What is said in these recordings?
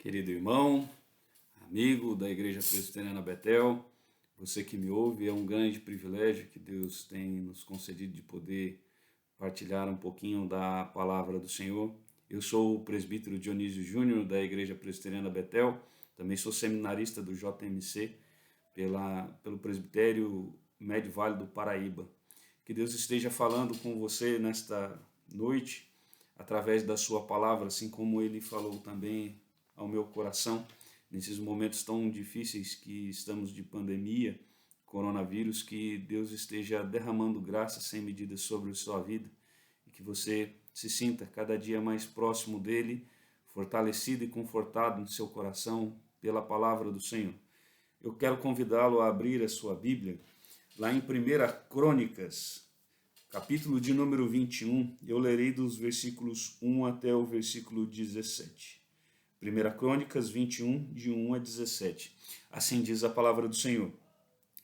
Querido irmão, amigo da Igreja Presbiteriana Betel, você que me ouve, é um grande privilégio que Deus tem nos concedido de poder partilhar um pouquinho da palavra do Senhor. Eu sou o presbítero Dionísio Júnior da Igreja Presbiteriana Betel, também sou seminarista do JMC pelo Presbitério Médio Vale do Paraíba. Que Deus esteja falando com você nesta noite, através da sua palavra, assim como Ele falou também ao meu coração, nesses momentos tão difíceis que estamos de pandemia, coronavírus, que Deus esteja derramando graça sem medida sobre a sua vida e que você se sinta cada dia mais próximo dEle, fortalecido e confortado no seu coração pela palavra do Senhor. Eu quero convidá-lo a abrir a sua Bíblia, lá em 1 Crônicas, capítulo de número 21, eu lerei dos versículos 1 até o versículo 17. 1 Crônicas 21, de 1 a 17. Assim diz a palavra do Senhor.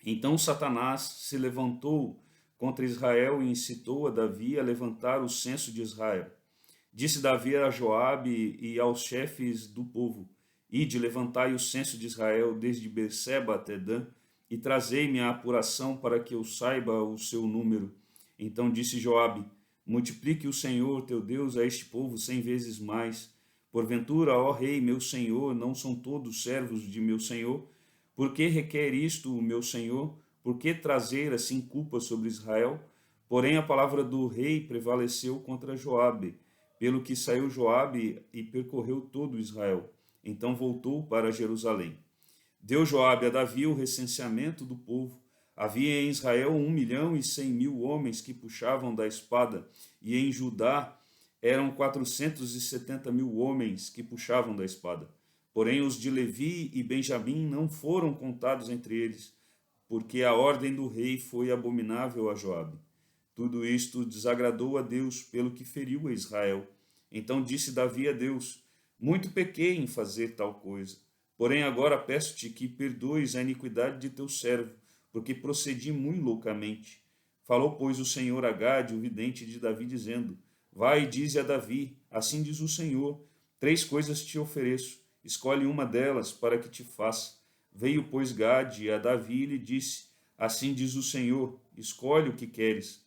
Então Satanás se levantou contra Israel e incitou a Davi a levantar o censo de Israel. Disse Davi a Joabe e aos chefes do povo: Ide, levantai o censo de Israel desde Berseba até Dan, e trazei-me a apuração para que eu saiba o seu número. Então disse Joabe: Multiplique o Senhor teu Deus a este povo 100 vezes mais. Porventura, ó rei, meu senhor, não são todos servos de meu senhor? Por que requer isto o meu senhor? Por que trazer assim culpa sobre Israel? Porém a palavra do rei prevaleceu contra Joabe, pelo que saiu Joabe e percorreu todo Israel. Então voltou para Jerusalém. Deu Joabe a Davi o recenseamento do povo. Havia em Israel 1.100.000 homens que puxavam da espada, e em Judá eram 470.000 homens que puxavam da espada. Porém, os de Levi e Benjamim não foram contados entre eles, porque a ordem do rei foi abominável a Joabe. Tudo isto desagradou a Deus, pelo que feriu a Israel. Então disse Davi a Deus: Muito pequei em fazer tal coisa. Porém, agora peço-te que perdoes a iniquidade de teu servo, porque procedi muito loucamente. Falou, pois, o Senhor a Gade, o vidente de Davi, dizendo: Vai e dize a Davi: Assim diz o Senhor: 3 coisas te ofereço, escolhe uma delas para que te faça. Veio, pois, Gade a Davi e lhe disse: Assim diz o Senhor: Escolhe o que queres,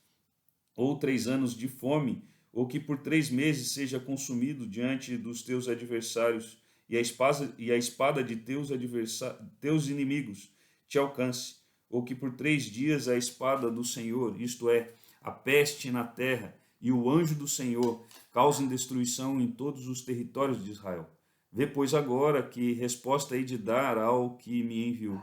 ou 3 anos de fome, ou que por 3 meses seja consumido diante dos teus adversários, e a espada de teus inimigos te alcance, ou que por 3 dias a espada do Senhor, isto é, a peste na terra, e o anjo do Senhor causem destruição em todos os territórios de Israel. Vê, pois, agora que resposta hei de dar ao que me enviou.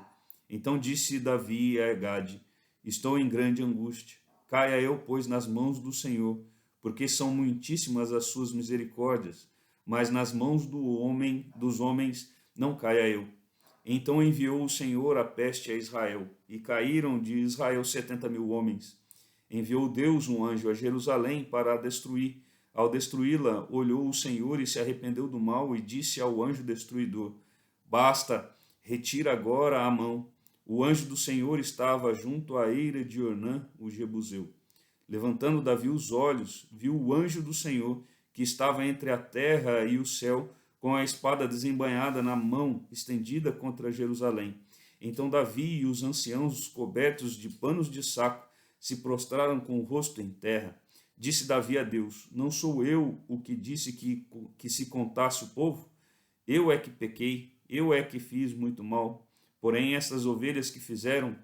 Então disse Davi a Gade: Estou em grande angústia. Caia eu, pois, nas mãos do Senhor, porque são muitíssimas as suas misericórdias, mas nas mãos dos homens não caia eu. Então enviou o Senhor a peste a Israel, e caíram de Israel 70.000 homens. Enviou Deus um anjo a Jerusalém para a destruir. Ao destruí-la, olhou o Senhor e se arrependeu do mal e disse ao anjo destruidor: Basta, retira agora a mão. O anjo do Senhor estava junto à eira de Ornã, o Jebuseu. Levantando Davi os olhos, viu o anjo do Senhor, que estava entre a terra e o céu, com a espada desembainhada na mão, estendida contra Jerusalém. Então Davi e os anciãos, cobertos de panos de saco, se prostraram com o rosto em terra. Disse Davi a Deus: Não sou eu o que disse que se contasse o povo? Eu é que pequei, eu é que fiz muito mal. Porém, estas ovelhas que fizeram,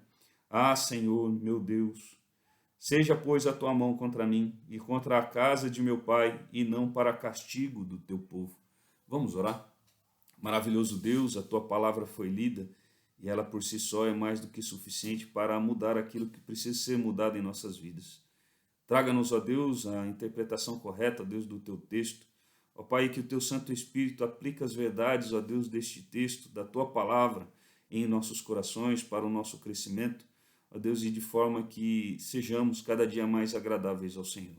Senhor, meu Deus, seja, pois, a tua mão contra mim e contra a casa de meu pai, e não para castigo do teu povo. Vamos orar? Maravilhoso Deus, a tua palavra foi lida e ela por si só é mais do que suficiente para mudar aquilo que precisa ser mudado em nossas vidas. Traga-nos, ó Deus, a interpretação correta, ó Deus, do teu texto. Ó Pai, que o teu Santo Espírito aplique as verdades, ó Deus, deste texto, da tua palavra, em nossos corações, para o nosso crescimento, ó Deus, e de forma que sejamos cada dia mais agradáveis ao Senhor.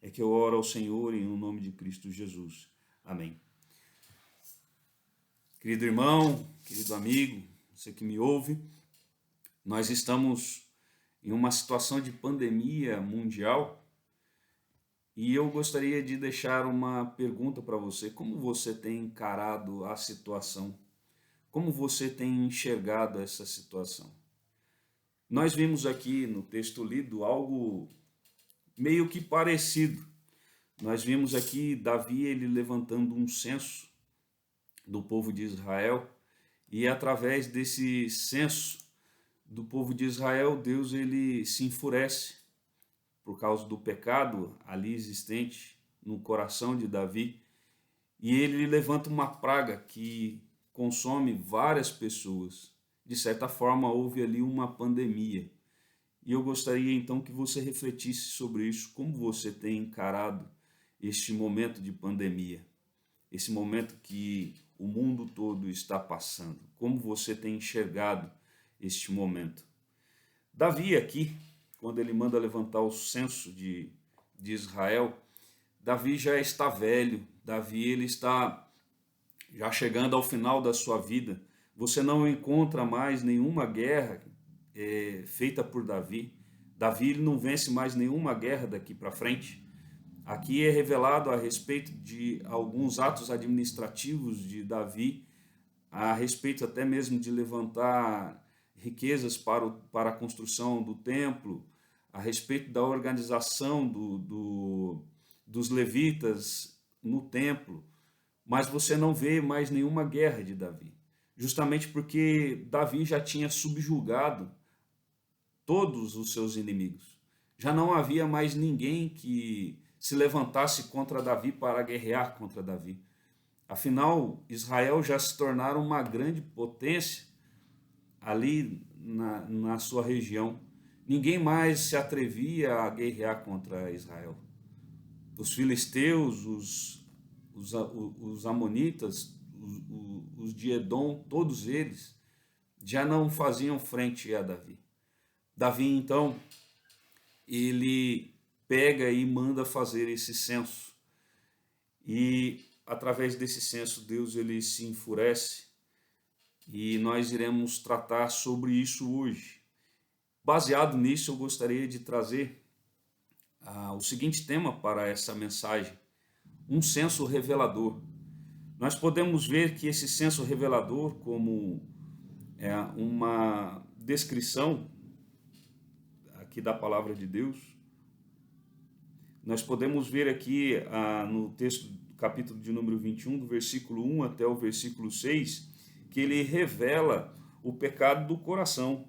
É que eu oro ao Senhor em nome de Cristo Jesus. Amém. Querido irmão, querido amigo, você que me ouve, nós estamos em uma situação de pandemia mundial E eu gostaria de deixar uma pergunta para você: como você tem encarado a situação? Como você tem enxergado essa situação? Nós vimos aqui no texto lido algo meio que parecido. Nós vimos aqui Davi ele levantando um censo do povo de Israel, e através desse censo do povo de Israel, Deus ele se enfurece por causa do pecado ali existente no coração de Davi, e ele levanta uma praga que consome várias pessoas. De certa forma, houve ali uma pandemia. E eu gostaria então que você refletisse sobre isso, como você tem encarado este momento de pandemia, esse momento que o mundo todo está passando, como você tem enxergado este momento. Davi aqui, quando ele manda levantar o censo de Israel, Davi já está velho, Davi ele está já chegando ao final da sua vida. Você não encontra mais nenhuma guerra feita por Davi. Davi ele não vence mais nenhuma guerra daqui para frente. Aqui é revelado a respeito de alguns atos administrativos de Davi, a respeito até mesmo de levantar riquezas para a construção do templo, a respeito da organização dos levitas no templo, mas você não vê mais nenhuma guerra de Davi, justamente porque Davi já tinha subjugado todos os seus inimigos. Já não havia mais ninguém que se levantasse contra Davi para guerrear contra Davi. Afinal, Israel já se tornara uma grande potência ali na sua região. Ninguém mais se atrevia a guerrear contra Israel. Os filisteus, os amonitas, os de Edom, todos eles já não faziam frente a Davi. Davi, então, ele pega e manda fazer esse censo. E através desse censo, Deus ele se enfurece, e nós iremos tratar sobre isso hoje. Baseado nisso, eu gostaria de trazer o seguinte tema para essa mensagem: um censo revelador. Nós podemos ver que esse censo revelador, como uma descrição aqui da palavra de Deus, nós podemos ver aqui no texto do capítulo de número 21, do versículo 1 até o versículo 6, que ele revela o pecado do coração.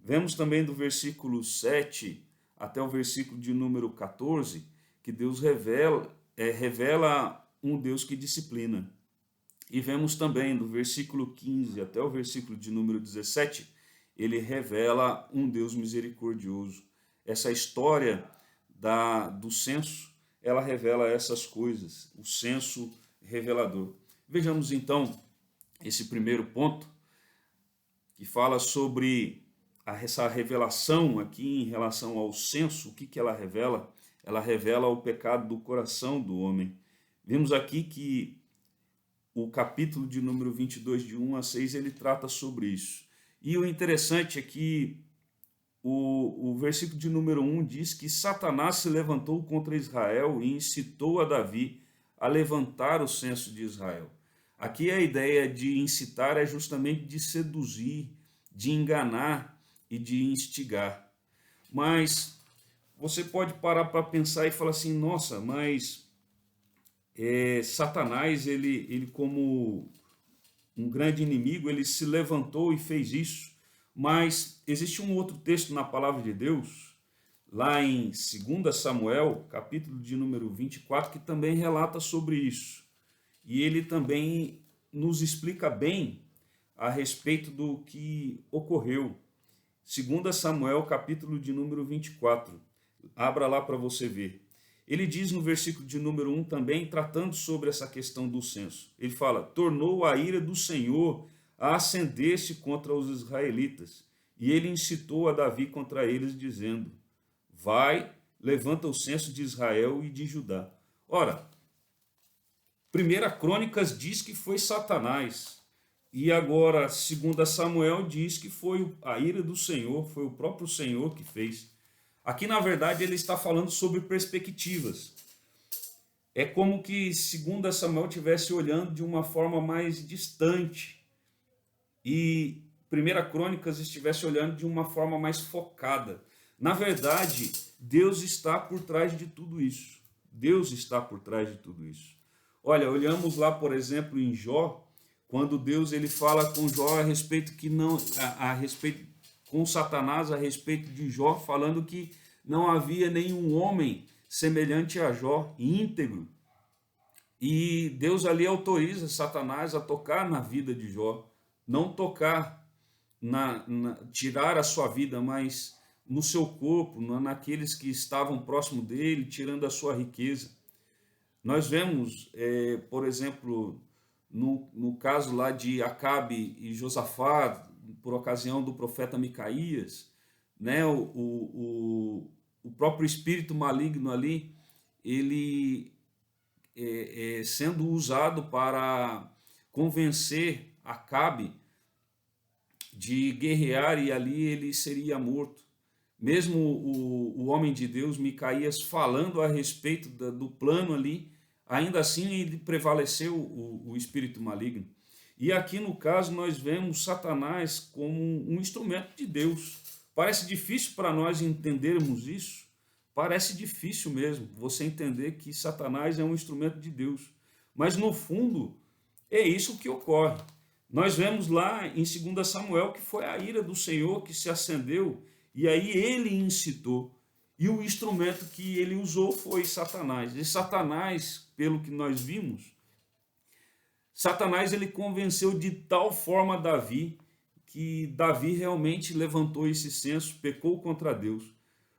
Vemos também do versículo 7 até o versículo de número 14, que Deus revela um Deus que disciplina. E vemos também do versículo 15 até o versículo de número 17, ele revela um Deus misericordioso. Essa história do censo, ela revela essas coisas, o censo revelador. Vejamos então esse primeiro ponto, que fala sobre essa revelação aqui em relação ao censo. O que ela revela? Ela revela o pecado do coração do homem. Vimos aqui que o capítulo de número 22, de 1 a 6, ele trata sobre isso. E o interessante é que o versículo de número 1 diz que Satanás se levantou contra Israel e incitou a Davi a levantar o censo de Israel. Aqui a ideia de incitar é justamente de seduzir, de enganar e de instigar. Mas você pode parar para pensar e falar assim: nossa, mas Satanás, ele como um grande inimigo, ele se levantou e fez isso. Mas existe um outro texto na palavra de Deus, lá em 2 Samuel, capítulo de número 24, que também relata sobre isso. E ele também nos explica bem a respeito do que ocorreu. 2 Samuel, capítulo de número 24. Abra lá para você ver. Ele diz no versículo de número 1 também, tratando sobre essa questão do censo. Ele fala: tornou a ira do Senhor a acender-se contra os israelitas, e ele incitou a Davi contra eles, dizendo: vai, levanta o censo de Israel e de Judá. Ora, 1 Crônicas diz que foi Satanás, e agora 2 Samuel diz que foi a ira do Senhor, foi o próprio Senhor que fez. Aqui, na verdade, ele está falando sobre perspectivas. É como que 2 Samuel estivesse olhando de uma forma mais distante e 1 Crônicas estivesse olhando de uma forma mais focada. Na verdade, Deus está por trás de tudo isso. Deus está por trás de tudo isso. Olha, olhamos lá, por exemplo, em Jó, quando Deus ele fala com Jó a respeito que não a respeito com Satanás a respeito de Jó, falando que não havia nenhum homem semelhante a Jó, íntegro. E Deus ali autoriza Satanás a tocar na vida de Jó, não tocar tirar a sua vida, mas no seu corpo, naqueles que estavam próximo dele, tirando a sua riqueza. Nós vemos, por exemplo, no caso lá de Acabe e Josafá, por ocasião do profeta Micaías, né, o próprio espírito maligno ali, ele sendo usado para convencer Acabe de guerrear, e ali ele seria morto. Mesmo o homem de Deus, Micaías, falando a respeito do plano ali, ainda assim ele prevaleceu o espírito maligno. E aqui no caso nós vemos Satanás como um instrumento de Deus. Parece difícil para nós entendermos isso, parece difícil mesmo você entender que Satanás é um instrumento de Deus. Mas no fundo é isso que ocorre. Nós vemos lá em 2 Samuel que foi a ira do Senhor que se acendeu, e aí ele incitou. E o instrumento que ele usou foi Satanás. E Satanás, pelo que nós vimos, Satanás ele convenceu de tal forma Davi, que Davi realmente levantou esse censo, pecou contra Deus.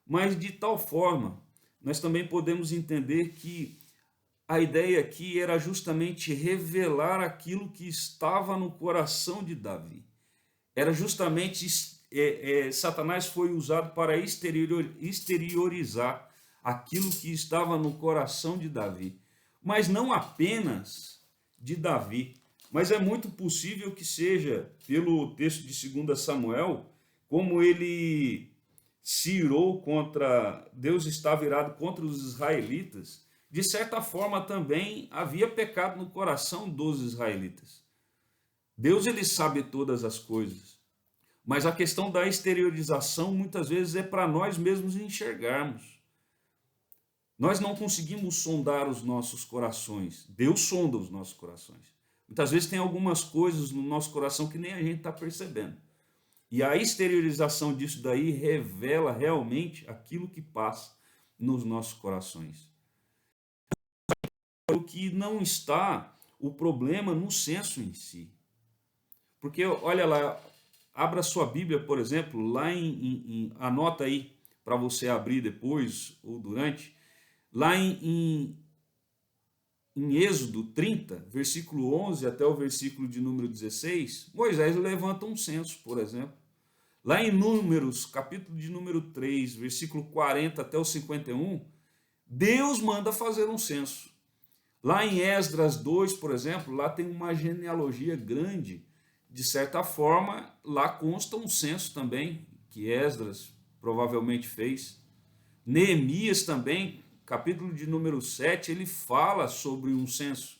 Mas de tal forma, nós também podemos entender que a ideia aqui era justamente revelar aquilo que estava no coração de Davi. Era justamente Satanás foi usado para exteriorizar aquilo que estava no coração de Davi. Mas não apenas de Davi, mas é muito possível que seja, pelo texto de 2 Samuel, como ele se irou contra, Deus estava irado contra os israelitas, de certa forma também havia pecado no coração dos israelitas. Deus ele sabe todas as coisas, mas a questão da exteriorização muitas vezes é para nós mesmos enxergarmos. Nós não conseguimos sondar os nossos corações, Deus sonda os nossos corações. Muitas vezes tem algumas coisas no nosso coração que nem a gente está percebendo. E a exteriorização disso daí revela realmente aquilo que passa nos nossos corações. O que não está o problema no senso em si. Porque, olha lá, abra sua Bíblia, por exemplo, lá anota aí para você abrir depois ou durante, lá em Êxodo 30, versículo 11 até o versículo de número 16, Moisés levanta um censo, por exemplo. Lá em Números, capítulo de número 3, versículo 40 até o 51, Deus manda fazer um censo. Lá em Esdras 2, por exemplo, lá tem uma genealogia grande. De certa forma, lá consta um censo também, que Esdras provavelmente fez. Neemias também, capítulo de número 7, ele fala sobre um censo.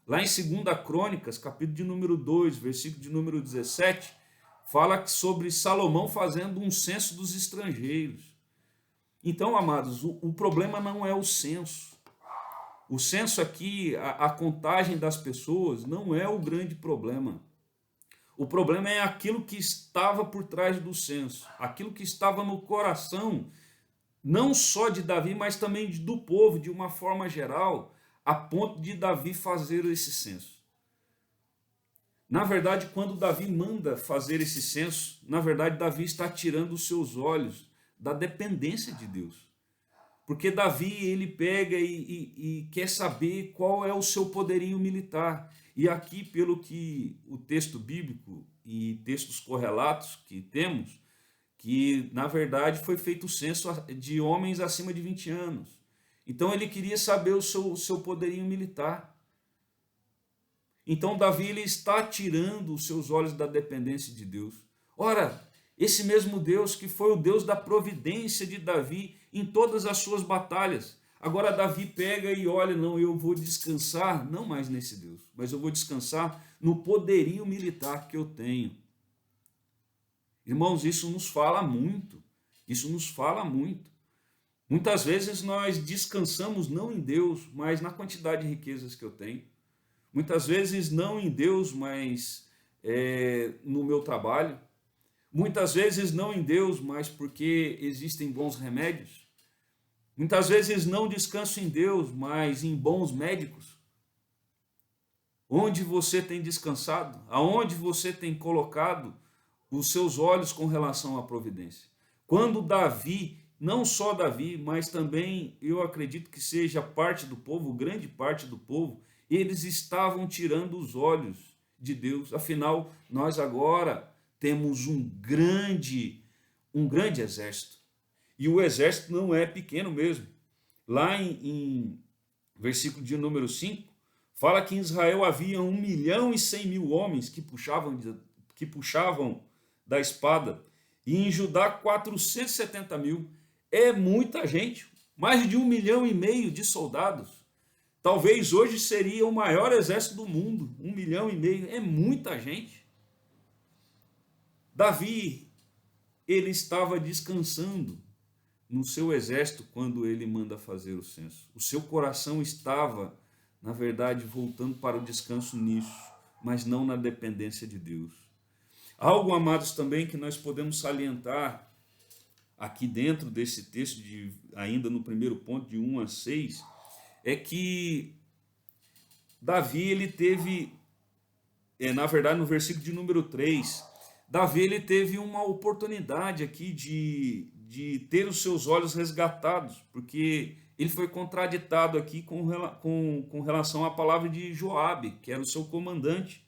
Lá em 2 Crônicas, capítulo de número 2, versículo de número 17, fala sobre Salomão fazendo um censo dos estrangeiros. Então, amados, o problema não é o censo. O censo aqui, a contagem das pessoas, não é o grande problema. O problema é aquilo que estava por trás do censo, aquilo que estava no coração, não só de Davi, mas também do povo, de uma forma geral, a ponto de Davi fazer esse censo. Na verdade, quando Davi manda fazer esse censo, na verdade, Davi está tirando os seus olhos da dependência de Deus. Porque Davi, ele pega e quer saber qual é o seu poderio militar. E aqui, pelo que o texto bíblico e textos correlatos que temos, que na verdade foi feito o censo de homens acima de 20 anos. Então ele queria saber o seu poderio militar. Então Davi ele está tirando os seus olhos da dependência de Deus. Ora, esse mesmo Deus que foi o Deus da providência de Davi em todas as suas batalhas. Agora Davi pega e olha, não, eu vou descansar, não mais nesse Deus, mas eu vou descansar no poderio militar que eu tenho. Irmãos, isso nos fala muito, isso nos fala muito. Muitas vezes nós descansamos não em Deus, mas na quantidade de riquezas que eu tenho. Muitas vezes não em Deus, mas no meu trabalho. Muitas vezes não em Deus, mas porque existem bons remédios. Muitas vezes não descanso em Deus, mas em bons médicos. Onde você tem descansado? Aonde você tem colocado os seus olhos com relação à providência? Quando Davi, não só Davi, mas também eu acredito que seja parte do povo, grande parte do povo, eles estavam tirando os olhos de Deus. Afinal, nós agora temos um grande exército. E o exército não é pequeno mesmo. Lá em versículo de número 5, fala que em Israel havia 1.100.000 homens que puxavam da espada. E em Judá 470.000. É muita gente. Mais de 1,5 milhão de soldados. Talvez hoje seria o maior exército do mundo. 1,5 milhão. É muita gente. Davi, ele estava descansando no seu exército quando ele manda fazer o censo. O seu coração estava, na verdade, voltando para o descanso nisso, mas não na dependência de Deus. Algo, amados, também que nós podemos salientar aqui dentro desse texto, ainda no primeiro ponto, de 1 a 6, é que Davi, ele teve, na verdade, no versículo de número 3, Davi, ele teve uma oportunidade aqui de ter os seus olhos resgatados, porque ele foi contraditado aqui com relação à palavra de Joabe, que era o seu comandante.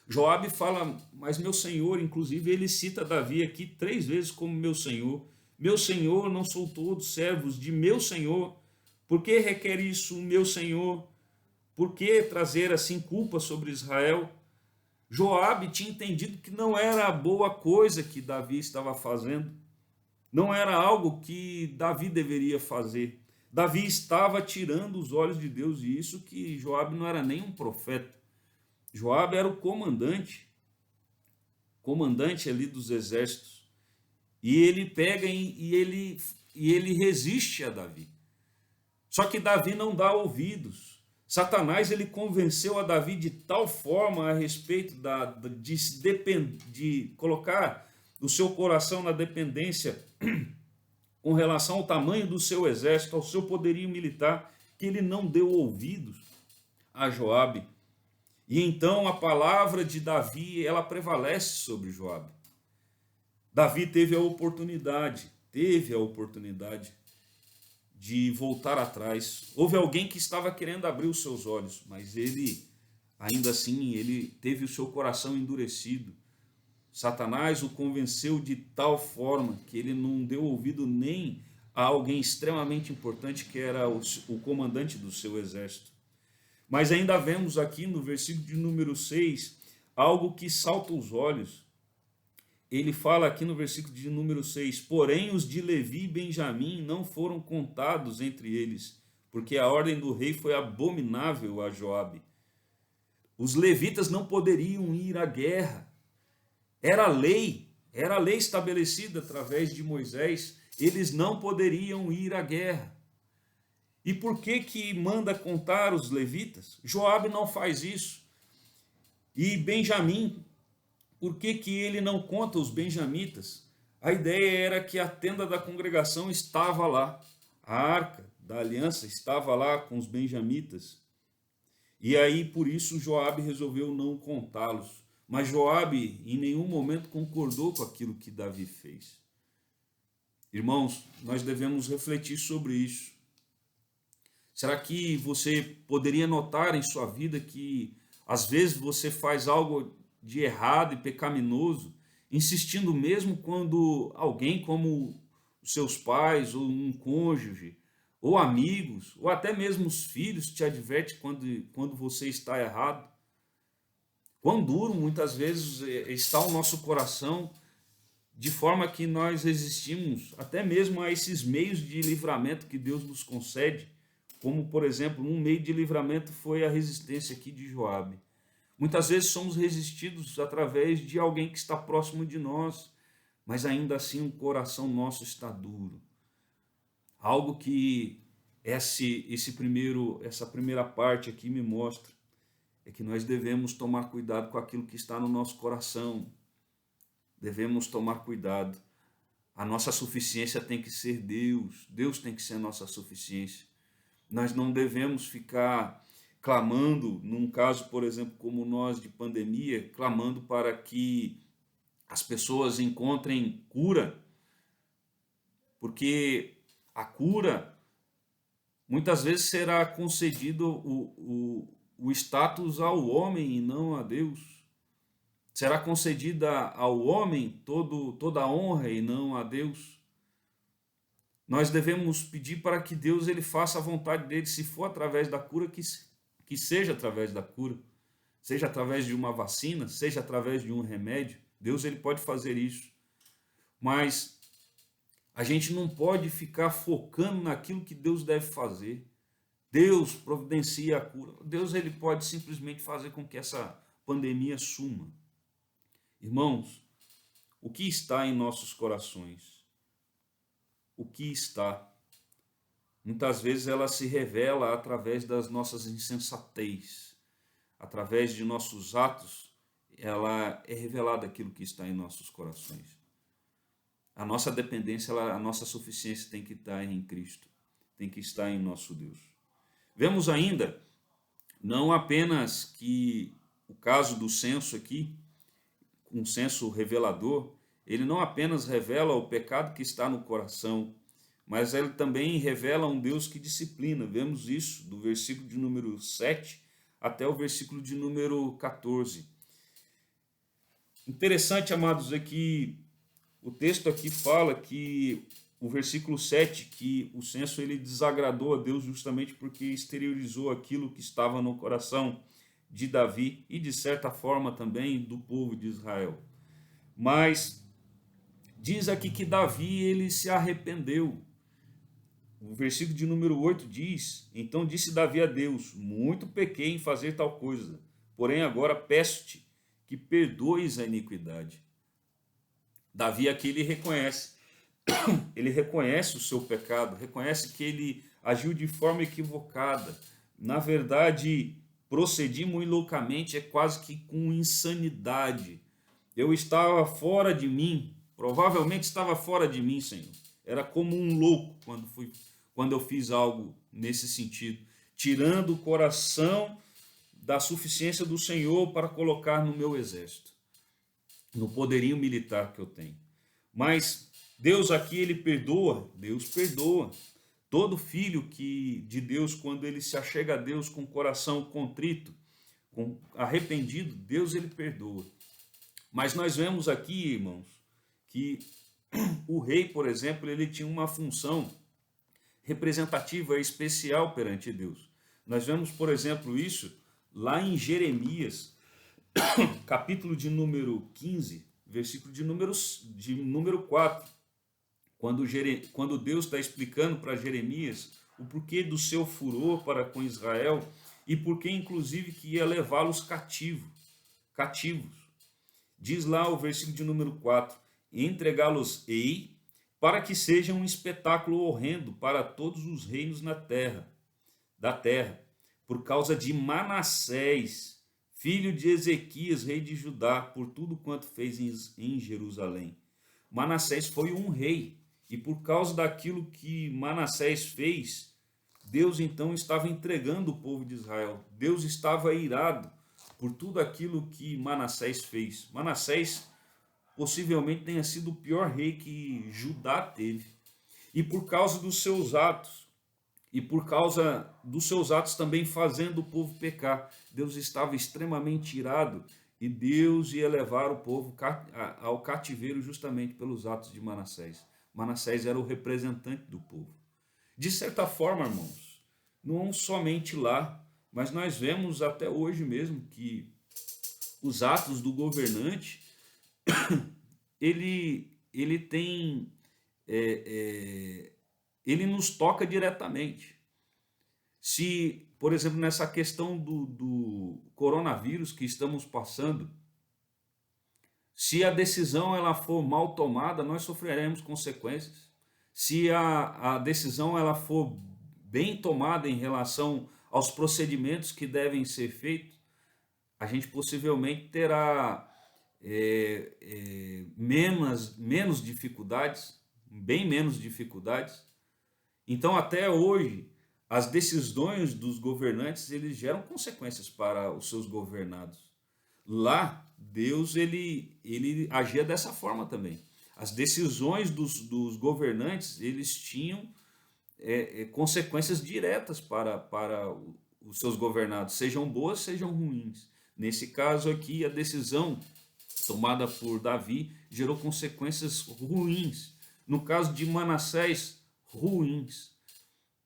Joabe fala, mas meu senhor, inclusive ele cita Davi aqui 3 vezes como meu senhor. Meu senhor, não sou todos servos de meu senhor. Por que requer isso o meu senhor? Por que trazer assim culpa sobre Israel? Joabe tinha entendido que não era a boa coisa que Davi estava fazendo. Não era algo que Davi deveria fazer. Davi estava tirando os olhos de Deus, e isso que Joabe não era nem um profeta. Joabe era o comandante ali dos exércitos. E ele pega e ele resiste a Davi. Só que Davi não dá ouvidos. Satanás, ele convenceu a Davi de tal forma a respeito de colocar o seu coração na dependência com relação ao tamanho do seu exército, ao seu poderio militar, que ele não deu ouvidos a Joabe. E então a palavra de Davi, ela prevalece sobre Joabe. Davi teve a oportunidade de voltar atrás. Houve alguém que estava querendo abrir os seus olhos, mas ele, ainda assim, ele teve o seu coração endurecido. Satanás o convenceu de tal forma que ele não deu ouvido nem a alguém extremamente importante, que era o comandante do seu exército. Mas ainda vemos aqui no versículo de número 6 algo que salta os olhos. Ele fala aqui no versículo de número 6, porém os de Levi e Benjamim não foram contados entre eles, porque a ordem do rei foi abominável a Joabe. Os levitas não poderiam ir à guerra. Era lei estabelecida através de Moisés, eles não poderiam ir à guerra. E por que manda contar os levitas? Joabe não faz isso. E Benjamim, por que ele não conta os benjamitas? A ideia era que a tenda da congregação estava lá, a arca da aliança estava lá com os benjamitas. E aí, por isso, Joabe resolveu não contá-los. Mas Joabe em nenhum momento concordou com aquilo que Davi fez. Irmãos, nós devemos refletir sobre isso. Será que você poderia notar em sua vida que às vezes você faz algo de errado e pecaminoso, insistindo mesmo quando alguém como os seus pais, ou um cônjuge, ou amigos, ou até mesmo os filhos te adverte quando você está errado? Quão duro muitas vezes está o nosso coração de forma que nós resistimos até mesmo a esses meios de livramento que Deus nos concede, como, por exemplo, um meio de livramento foi a resistência aqui de Joabe. Muitas vezes somos resistidos através de alguém que está próximo de nós, mas ainda assim o coração nosso está duro. Algo que essa primeira parte aqui me mostra é que nós devemos tomar cuidado com aquilo que está no nosso coração. Devemos tomar cuidado. A nossa suficiência tem que ser Deus. Deus tem que ser a nossa suficiência. Nós não devemos ficar clamando, num caso, por exemplo, como nós de pandemia, clamando para que as pessoas encontrem cura, porque a cura muitas vezes será concedido o status ao homem e não a Deus. Será concedida ao homem toda a honra e não a Deus. Nós devemos pedir para que Deus ele faça a vontade dele, se for através da cura, que seja através da cura, seja através de uma vacina, seja através de um remédio. Deus ele pode fazer isso. Mas a gente não pode ficar focando naquilo que Deus deve fazer. Deus providencia a cura. Deus ele pode simplesmente fazer com que essa pandemia suma. Irmãos, o que está em nossos corações? O que está? Muitas vezes ela se revela através das nossas insensatez, através de nossos atos, ela é revelada aquilo que está em nossos corações. A nossa dependência, a nossa suficiência tem que estar em Cristo, tem que estar em nosso Deus. Vemos ainda, não apenas que o caso do censo aqui, um censo revelador, ele não apenas revela o pecado que está no coração, mas ele também revela um Deus que disciplina. Vemos isso do versículo de número 7 até o versículo de número 14. Interessante, amados, é que o texto aqui fala que o versículo 7, que o censo ele desagradou a Deus justamente porque exteriorizou aquilo que estava no coração de Davi e, de certa forma, também do povo de Israel. Mas diz aqui que Davi ele se arrependeu. O versículo de número 8 diz: Então disse Davi a Deus, muito pequei em fazer tal coisa, porém agora peço-te que perdoes a iniquidade. Davi aqui ele reconhece o seu pecado, reconhece que ele agiu de forma equivocada. Na verdade, procedi muito loucamente, é quase que com insanidade. Eu estava fora de mim, provavelmente estava fora de mim, Senhor. Era como um louco quando eu fiz algo nesse sentido, tirando o coração da suficiência do Senhor para colocar no meu exército, no poderio militar que eu tenho. Mas Deus aqui, ele perdoa, Deus perdoa. Todo filho de Deus, quando ele se achega a Deus com o coração contrito, arrependido, Deus ele perdoa. Mas nós vemos aqui, irmãos, que o rei, por exemplo, ele tinha uma função representativa especial perante Deus. Nós vemos, por exemplo, isso lá em Jeremias, capítulo de número 15, versículo de número 4, quando Deus está explicando para Jeremias o porquê do seu furor para com Israel e porquê, inclusive, que ia levá-los cativos. Diz lá o versículo de número 4, entregá-los-ei para que seja um espetáculo horrendo para todos os reinos da terra, por causa de Manassés, filho de Ezequias, rei de Judá, por tudo quanto fez em Jerusalém. Manassés foi um rei, e por causa daquilo que Manassés fez, Deus então estava entregando o povo de Israel. Deus estava irado por tudo aquilo que Manassés fez. Manassés possivelmente tenha sido o pior rei que Judá teve. E por causa dos seus atos, também fazendo o povo pecar, Deus estava extremamente irado e Deus ia levar o povo ao cativeiro justamente pelos atos de Manassés. Manassés era o representante do povo. De certa forma, irmãos, não somente lá, mas nós vemos até hoje mesmo que os atos do governante, ele ele tem, é, é, ele nos toca diretamente. Se, por exemplo, nessa questão do coronavírus que estamos passando, se a decisão ela for mal tomada, nós sofreremos consequências. Se a decisão ela for bem tomada em relação aos procedimentos que devem ser feitos, a gente possivelmente terá menos dificuldades, bem menos dificuldades. Então, até hoje, as decisões dos governantes eles geram consequências para os seus governados. Lá, Deus ele agia dessa forma também. As decisões dos governantes eles tinham consequências diretas para os seus governados, sejam boas, sejam ruins. Nesse caso aqui, a decisão tomada por Davi gerou consequências ruins. No caso de Manassés, ruins.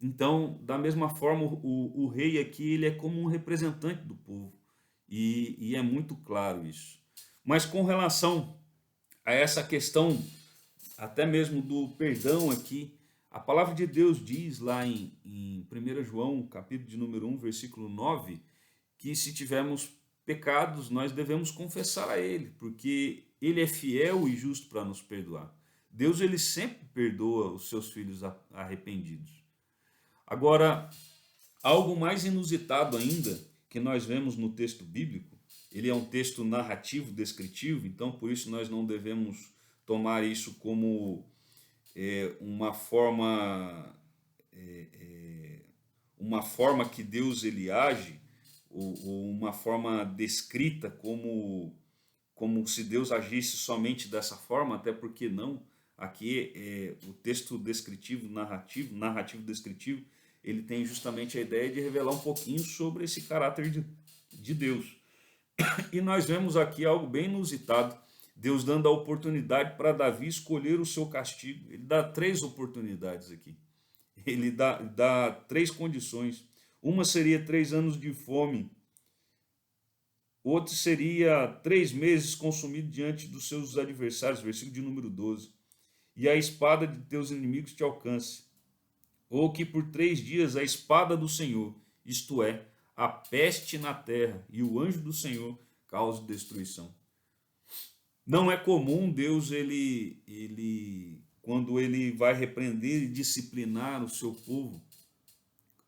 Então, da mesma forma, o rei aqui ele é como um representante do povo. E é muito claro isso. Mas com relação a essa questão, até mesmo do perdão aqui, a palavra de Deus diz lá em 1 João, capítulo de número 1, versículo 9, que se tivermos pecados, nós devemos confessar a Ele, porque Ele é fiel e justo para nos perdoar. Deus, Ele sempre perdoa os seus filhos arrependidos. Agora, algo mais inusitado ainda, que nós vemos no texto bíblico, ele é um texto narrativo, descritivo, então por isso nós não devemos tomar isso como uma forma que Deus ele age, ou uma forma descrita como se Deus agisse somente dessa forma, até porque não. Aqui o texto descritivo, narrativo descritivo, ele tem justamente a ideia de revelar um pouquinho sobre esse caráter de Deus. E nós vemos aqui algo bem inusitado, Deus dando a oportunidade para Davi escolher o seu castigo. Ele dá 3 oportunidades aqui. Ele dá 3 condições. Uma seria 3 anos de fome. Outra seria 3 meses consumido diante dos seus adversários, versículo de número 12. E a espada de teus inimigos te alcance. Ou que por 3 dias a espada do Senhor, isto é, a peste na terra, e o anjo do Senhor cause destruição. Não é comum Deus, quando ele vai repreender e disciplinar o seu povo,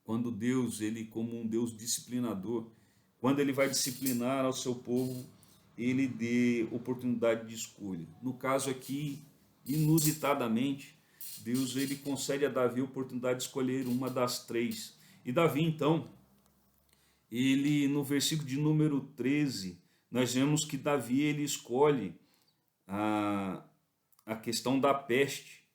quando Deus, ele como um Deus disciplinador, quando ele vai disciplinar ao seu povo, ele dê oportunidade de escolha. No caso aqui, inusitadamente, Deus ele concede a Davi a oportunidade de escolher uma das 3. E Davi, então, ele no versículo de número 13, nós vemos que Davi ele escolhe a questão da peste.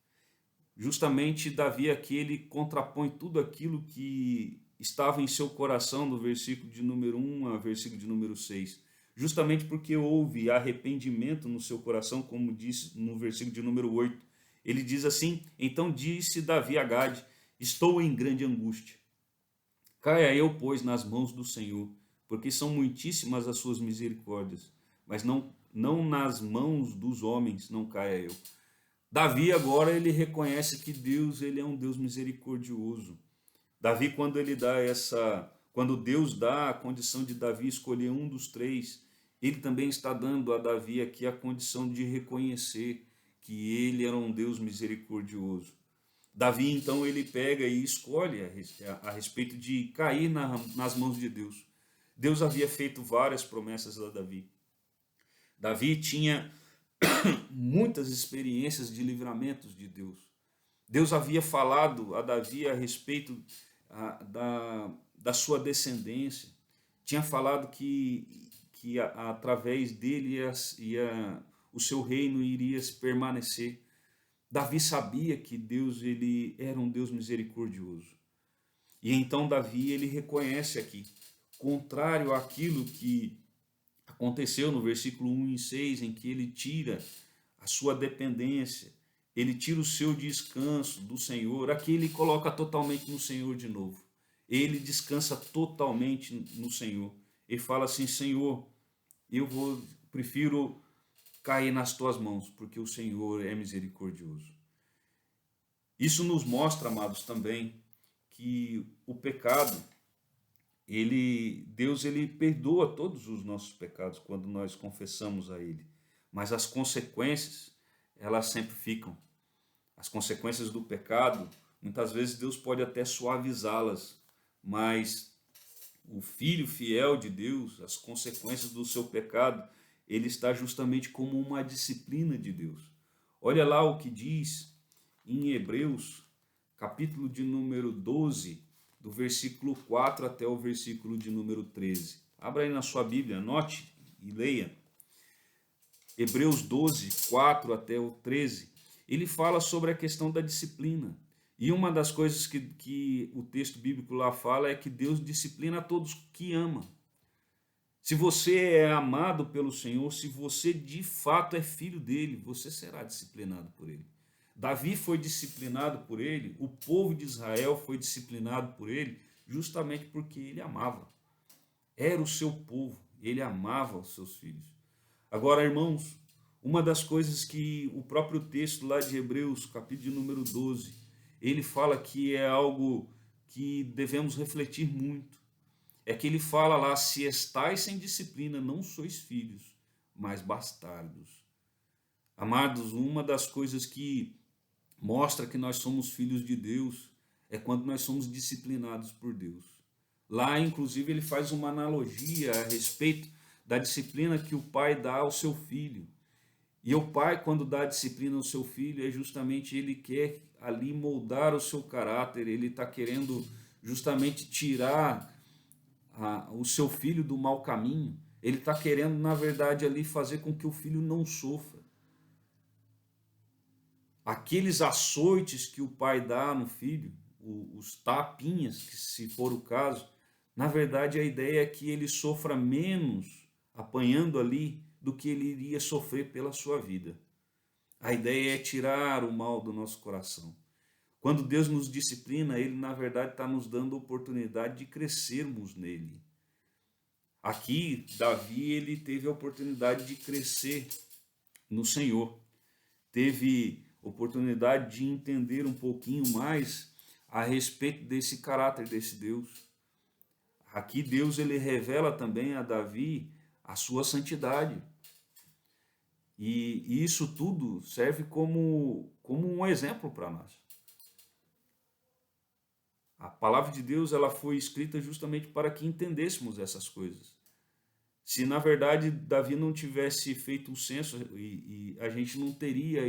Justamente Davi aqui ele contrapõe tudo aquilo que estava em seu coração do versículo de número 1 ao versículo de número 6. Justamente porque houve arrependimento no seu coração, como disse no versículo de número 8. Ele diz assim: então disse Davi a Gade, estou em grande angústia. Caia eu, pois, nas mãos do Senhor, porque são muitíssimas as suas misericórdias, mas não nas mãos dos homens não caia eu. Davi agora ele reconhece que Deus ele é um Deus misericordioso. Davi quando Deus dá a condição de Davi escolher um dos 3, ele também está dando a Davi aqui a condição de reconhecer que ele era um Deus misericordioso. Davi então ele pega e escolhe a respeito de cair nas mãos de Deus. Deus havia feito várias promessas a Davi. Davi tinha muitas experiências de livramentos de Deus. Deus havia falado a Davi a respeito da sua descendência. Tinha falado que através dele o seu reino iria permanecer. Davi sabia que Deus ele era um Deus misericordioso. E então Davi ele reconhece aqui, contrário àquilo que aconteceu no versículo 1 e 6, em que ele tira a sua dependência, ele tira o seu descanso do Senhor, aqui ele coloca totalmente no Senhor de novo. Ele descansa totalmente no Senhor. Ele fala assim: Senhor, prefiro cair nas tuas mãos, porque o Senhor é misericordioso. Isso nos mostra, amados, também que o pecado, Deus ele perdoa todos os nossos pecados quando nós confessamos a Ele, mas as consequências, elas sempre ficam. As consequências do pecado, muitas vezes Deus pode até suavizá-las, mas o filho fiel de Deus, as consequências do seu pecado, ele está justamente como uma disciplina de Deus. Olha lá o que diz em Hebreus, capítulo de número 12, do versículo 4 até o versículo de número 13. Abra aí na sua Bíblia, anote e leia. Hebreus 12, 4 até o 13. Ele fala sobre a questão da disciplina. E uma das coisas que o texto bíblico lá fala é que Deus disciplina a todos que ama. Se você é amado pelo Senhor, se você de fato é filho dele, você será disciplinado por ele. Davi foi disciplinado por ele, o povo de Israel foi disciplinado por ele, justamente porque ele amava. Era o seu povo, ele amava os seus filhos. Agora, irmãos, uma das coisas que o próprio texto lá de Hebreus, capítulo de número 12, ele fala que é algo que devemos refletir muito. É que ele fala lá, se estáis sem disciplina, não sois filhos, mas bastardos. Amados, uma das coisas que mostra que nós somos filhos de Deus é quando nós somos disciplinados por Deus. Lá, inclusive, ele faz uma analogia a respeito da disciplina que o pai dá ao seu filho. E o pai, quando dá disciplina ao seu filho, é justamente ele quer ali moldar o seu caráter, ele está querendo justamente tirar o seu filho do mau caminho. Ele está querendo, na verdade, ali fazer com que o filho não sofra. Aqueles açoites que o pai dá no filho, os tapinhas, que se for o caso, na verdade a ideia é que ele sofra menos apanhando ali do que ele iria sofrer pela sua vida. A ideia é tirar o mal do nosso coração. Quando Deus nos disciplina, ele na verdade está nos dando a oportunidade de crescermos nele. Aqui, Davi, ele teve a oportunidade de crescer no Senhor. Teve oportunidade de entender um pouquinho mais a respeito desse caráter desse Deus. Aqui Deus ele revela também a Davi a sua santidade. E isso tudo serve como um exemplo para nós. A palavra de Deus ela foi escrita justamente para que entendêssemos essas coisas. Se na verdade Davi não tivesse feito o censo e a gente não teria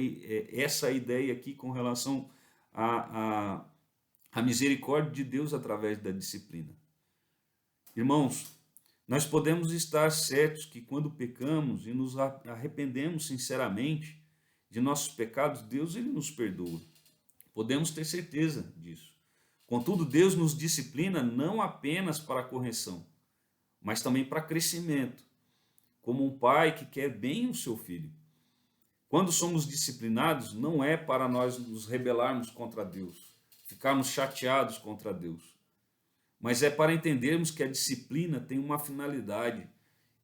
essa ideia aqui com relação à misericórdia de Deus através da disciplina. Irmãos, nós podemos estar certos que quando pecamos e nos arrependemos sinceramente de nossos pecados, Deus ele nos perdoa. Podemos ter certeza disso. Contudo, Deus nos disciplina não apenas para correção, mas também para crescimento, como um pai que quer bem o seu filho. Quando somos disciplinados, não é para nós nos rebelarmos contra Deus, ficarmos chateados contra Deus, mas é para entendermos que a disciplina tem uma finalidade.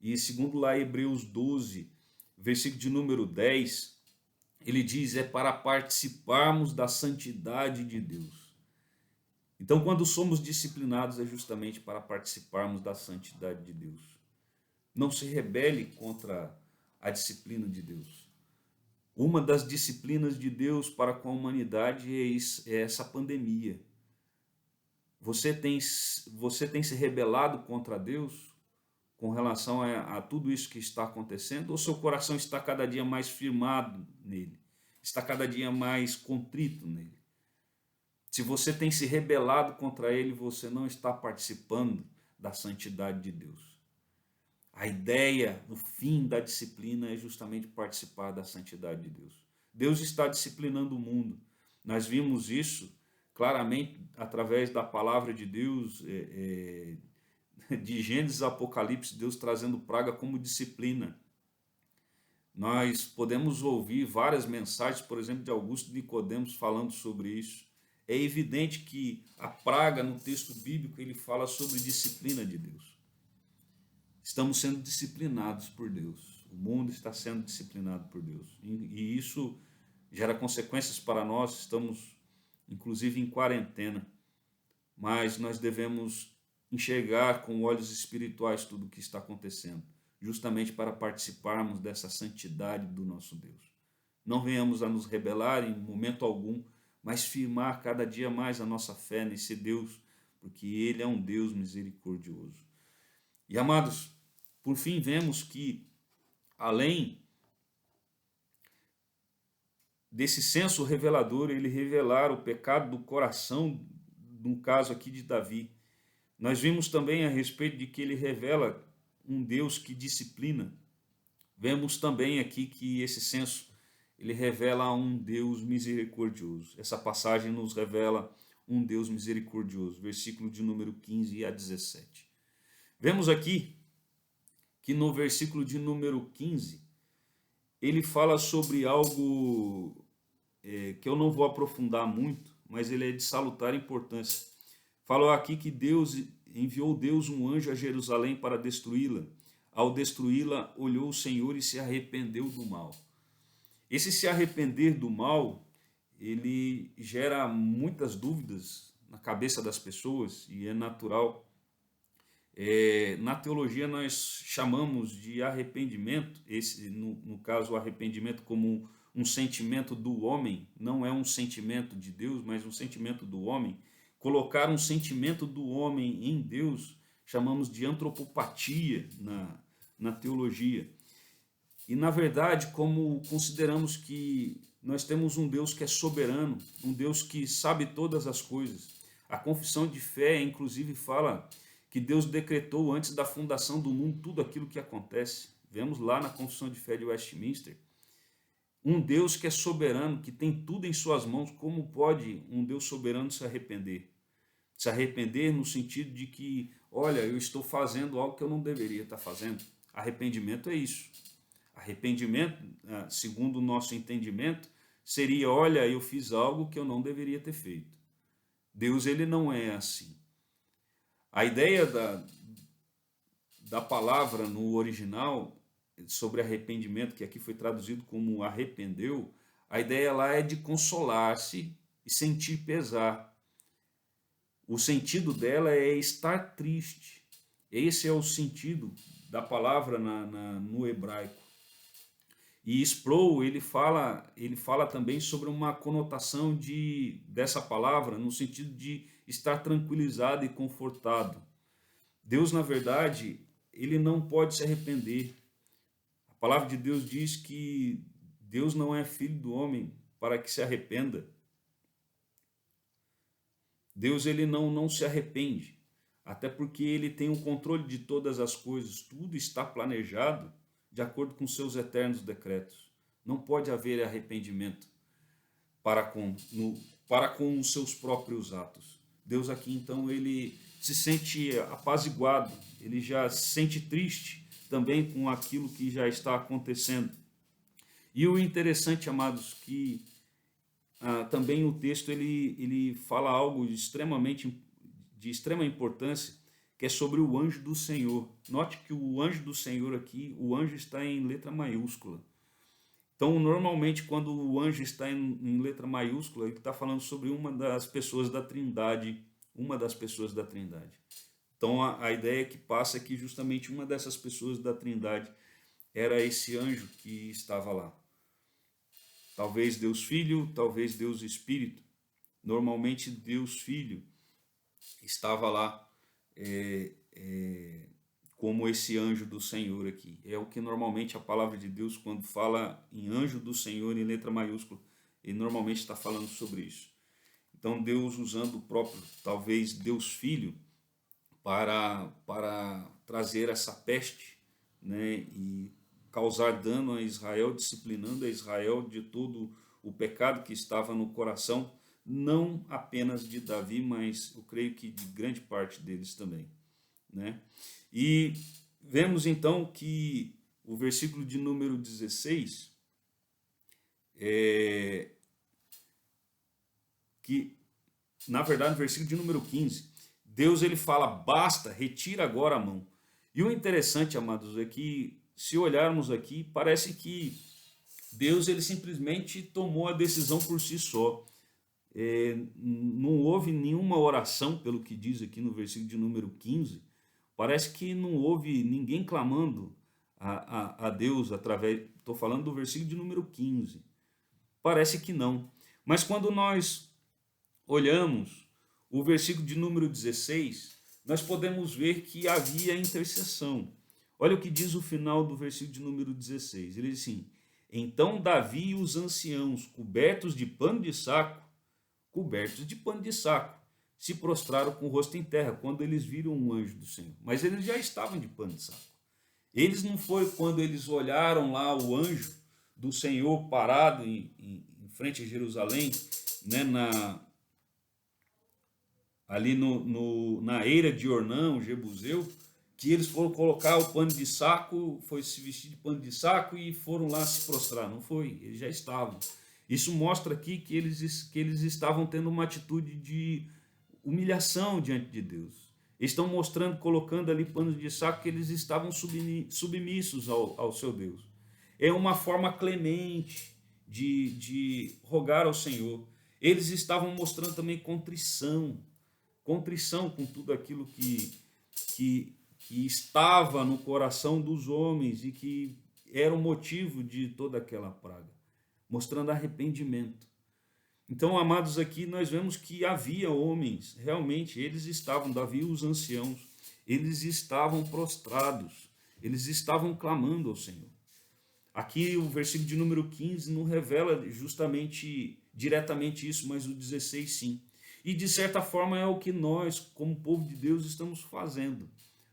E segundo lá Hebreus 12, versículo de número 10, ele diz, é para participarmos da santidade de Deus. Então, quando somos disciplinados, é justamente para participarmos da santidade de Deus. Não se rebele contra a disciplina de Deus. Uma das disciplinas de Deus para com a humanidade é essa pandemia. Você tem se rebelado contra Deus com relação a tudo isso que está acontecendo? Ou seu coração está cada dia mais firmado nele? Está cada dia mais contrito nele? Se você tem se rebelado contra ele, você não está participando da santidade de Deus. A ideia, o fim da disciplina é justamente participar da santidade de Deus. Deus está disciplinando o mundo. Nós vimos isso claramente através da palavra de Deus, de Gênesis a Apocalipse, Deus trazendo praga como disciplina. Nós podemos ouvir várias mensagens, por exemplo, de Augusto Nicodemos falando sobre isso. É evidente que a praga no texto bíblico ele fala sobre disciplina de Deus. Estamos sendo disciplinados por Deus. O mundo está sendo disciplinado por Deus. E isso gera consequências para nós. Estamos, inclusive, em quarentena. Mas nós devemos enxergar com olhos espirituais tudo o que está acontecendo, justamente para participarmos dessa santidade do nosso Deus. Não venhamos a nos rebelar em momento algum, mas firmar cada dia mais a nossa fé nesse Deus, porque Ele é um Deus misericordioso. E, amados, por fim, vemos que, além desse senso revelador, ele revelar o pecado do coração, no caso aqui de Davi. Nós vimos também a respeito de que ele revela um Deus que disciplina. Vemos também aqui que esse senso, ele revela um Deus misericordioso. Essa passagem nos revela um Deus misericordioso, versículo de número 15 a 17. Vemos aqui que no versículo de número 15, ele fala sobre algo que eu não vou aprofundar muito, mas ele é de salutar importância. Falou aqui que enviou Deus um anjo a Jerusalém para destruí-la. Ao destruí-la, olhou o Senhor e se arrependeu do mal. Esse se arrepender do mal, ele gera muitas dúvidas na cabeça das pessoas, e é natural. Na teologia nós chamamos de arrependimento, no caso o arrependimento como um sentimento do homem, não é um sentimento de Deus, mas um sentimento do homem. Colocar um sentimento do homem em Deus, chamamos de antropopatia na teologia. E na verdade, como consideramos que nós temos um Deus que é soberano, um Deus que sabe todas as coisas. A confissão de fé, inclusive, fala que Deus decretou antes da fundação do mundo tudo aquilo que acontece. Vemos lá na Confissão de Fé de Westminster. Um Deus que é soberano, que tem tudo em suas mãos. Como pode um Deus soberano se arrepender? Se arrepender no sentido de que, olha, eu estou fazendo algo que eu não deveria estar fazendo. Arrependimento é isso. Arrependimento, segundo o nosso entendimento, seria, olha, eu fiz algo que eu não deveria ter feito. Deus, ele não é assim. A ideia da palavra no original sobre arrependimento, que aqui foi traduzido como arrependeu, a ideia lá é de consolar-se e sentir pesar. O sentido dela é estar triste. Esse é o sentido da palavra no hebraico. E Sproul, ele fala também sobre uma conotação dessa palavra no sentido de estar tranquilizado e confortado. Deus, na verdade, ele não pode se arrepender. A palavra de Deus diz que Deus não é filho do homem para que se arrependa. Deus, ele não se arrepende, até porque ele tem o controle de todas as coisas. Tudo está planejado de acordo com seus eternos decretos. Não pode haver arrependimento para com os seus próprios atos. Deus aqui, então, ele se sente apaziguado, ele já se sente triste também com aquilo que já está acontecendo. E o interessante, amados, que também o texto ele fala algo de extrema importância, que é sobre o anjo do Senhor. Note que o anjo do Senhor aqui, o anjo está em letra maiúscula. Então, normalmente, quando o anjo está em letra maiúscula, ele está falando sobre uma das pessoas da Trindade, Então, a ideia que passa é que justamente uma dessas pessoas da Trindade era esse anjo que estava lá. Talvez Deus Filho, talvez Deus Espírito. Normalmente, Deus Filho estava lá como esse anjo do Senhor aqui. É o que normalmente a palavra de Deus, quando fala em anjo do Senhor em letra maiúscula, ele normalmente está falando sobre isso. Então Deus usando o próprio, talvez Deus Filho, para trazer essa peste, né, e causar dano a Israel, disciplinando a Israel de todo o pecado que estava no coração, não apenas de Davi, mas eu creio que de grande parte deles também, né? E vemos então que o versículo de número 16 que, na verdade, no versículo de número 15, Deus ele fala, basta, retira agora a mão. E o interessante, amados, é que se olharmos aqui, parece que Deus ele simplesmente tomou a decisão por si só. Não houve nenhuma oração, pelo que diz aqui no versículo de número 15. Parece que não houve ninguém clamando a Deus através. Estou falando do versículo de número 15. Parece que não. Mas quando nós olhamos o versículo de número 16, nós podemos ver que havia intercessão. Olha o que diz o final do versículo de número 16. Ele diz assim: então Davi e os anciãos, cobertos de pano de saco, se prostraram com o rosto em terra quando eles viram um anjo do Senhor. Mas eles já estavam de pano de saco. Eles não foi quando eles olharam lá o anjo do Senhor parado em frente a Jerusalém, né, ali na eira de Ornão, Jebuseu, que eles foram colocar o pano de saco, foi se vestir de pano de saco e foram lá se prostrar. Não foi, eles já estavam. Isso mostra aqui que eles estavam tendo uma atitude de humilhação diante de Deus. Eles estão mostrando, colocando ali panos de saco, que eles estavam submissos ao seu Deus. É uma forma clemente de rogar ao Senhor. Eles estavam mostrando também contrição com tudo aquilo que estava no coração dos homens e que era o motivo de toda aquela praga, mostrando arrependimento. Então, amados, aqui nós vemos que havia homens, realmente, eles estavam, Davi e os anciãos, eles estavam prostrados, eles estavam clamando ao Senhor. Aqui o versículo de número 15 não revela justamente, diretamente isso, mas o 16 sim. E de certa forma é o que nós, como povo de Deus, estamos fazendo.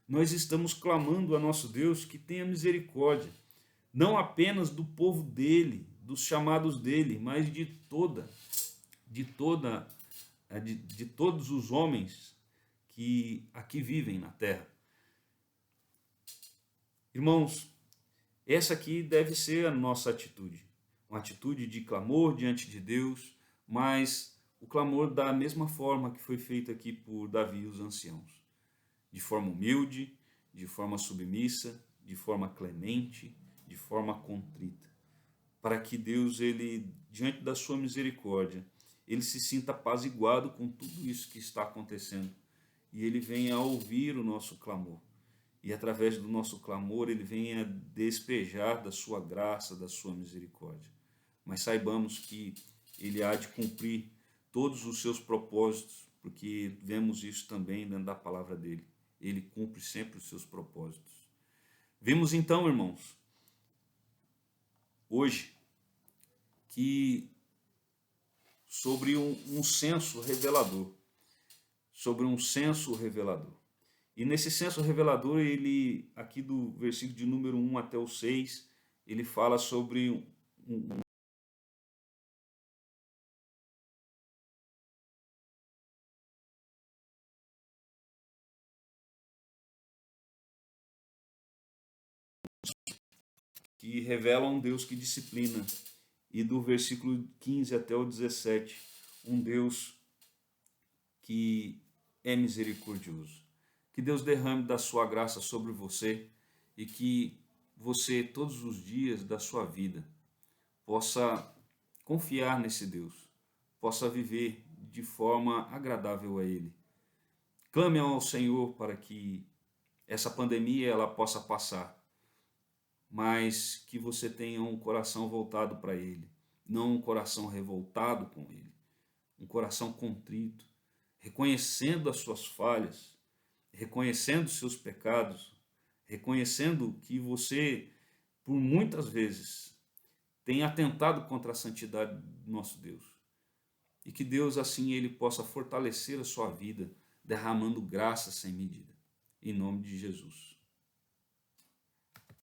Nós estamos clamando a nosso Deus que tenha misericórdia, não apenas do povo dele, dos chamados dele, mas de todos os homens que aqui vivem na terra. Irmãos, essa aqui deve ser a nossa atitude, uma atitude de clamor diante de Deus, mas o clamor da mesma forma que foi feito aqui por Davi e os anciãos, de forma humilde, de forma submissa, de forma clemente, de forma contrita, para que Deus, ele, diante da sua misericórdia, ele se sinta apaziguado com tudo isso que está acontecendo e ele venha a ouvir o nosso clamor. E através do nosso clamor, ele venha despejar da sua graça, da sua misericórdia. Mas saibamos que ele há de cumprir todos os seus propósitos, porque vemos isso também dentro da palavra dele. Ele cumpre sempre os seus propósitos. Vimos então, irmãos, hoje, que sobre um censo revelador, E nesse censo revelador, ele, aqui do versículo de número 1 até o 6, ele fala sobre que revela um Deus que disciplina. E do versículo 15 até o 17, um Deus que é misericordioso. Que Deus derrame da sua graça sobre você e que você, todos os dias da sua vida, possa confiar nesse Deus, possa viver de forma agradável a Ele. Clame ao Senhor para que essa pandemia ela possa passar, mas que você tenha um coração voltado para Ele, não um coração revoltado com Ele, um coração contrito, reconhecendo as suas falhas, reconhecendo seus pecados, reconhecendo que você, por muitas vezes, tem atentado contra a santidade do nosso Deus. E que Deus, assim, ele possa fortalecer a sua vida, derramando graça sem medida. Em nome de Jesus.